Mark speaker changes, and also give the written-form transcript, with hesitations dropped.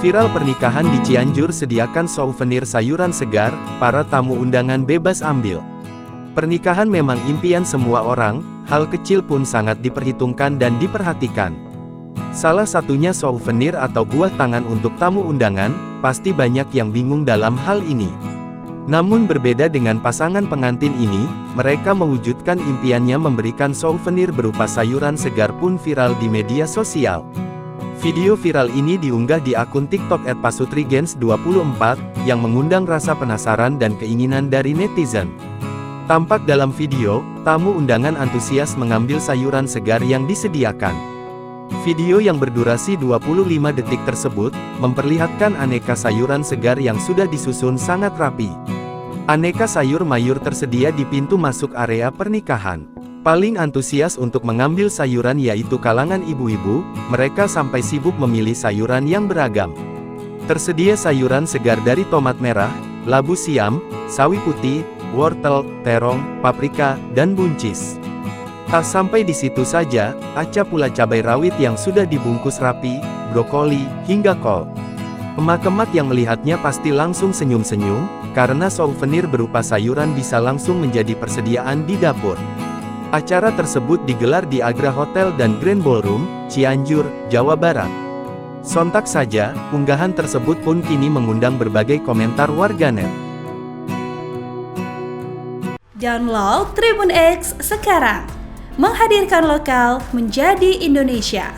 Speaker 1: Viral pernikahan di Cianjur, sediakan souvenir sayuran segar, para tamu undangan bebas ambil. Pernikahan memang impian semua orang, hal kecil pun sangat diperhitungkan dan diperhatikan. Salah satunya souvenir atau buah tangan untuk tamu undangan, pasti banyak yang bingung dalam hal ini. Namun berbeda dengan pasangan pengantin ini, mereka mewujudkan impiannya memberikan souvenir berupa sayuran segar pun viral di media sosial. Video viral ini diunggah di akun TikTok @pasutrigens24, yang mengundang rasa penasaran dan keinginan dari netizen. Tampak dalam video, tamu undangan antusias mengambil sayuran segar yang disediakan. Video yang berdurasi 25 detik tersebut, memperlihatkan aneka sayuran segar yang sudah disusun sangat rapi. Aneka sayur mayur tersedia di pintu masuk area pernikahan. Paling antusias untuk mengambil sayuran yaitu kalangan ibu-ibu, mereka sampai sibuk memilih sayuran yang beragam. Tersedia sayuran segar dari tomat merah, labu siam, sawi putih, wortel, terong, paprika, dan buncis. Tak sampai di situ saja, ada pula cabai rawit yang sudah dibungkus rapi, brokoli, hingga kol. Emak-emak yang melihatnya pasti langsung senyum-senyum, karena souvenir berupa sayuran bisa langsung menjadi persediaan di dapur. Acara tersebut digelar di Agra Hotel dan Grand Ballroom, Cianjur, Jawa Barat. Sontak saja, unggahan tersebut pun kini mengundang berbagai komentar warganet.
Speaker 2: Download Tribun X sekarang, menghadirkan lokal menjadi Indonesia.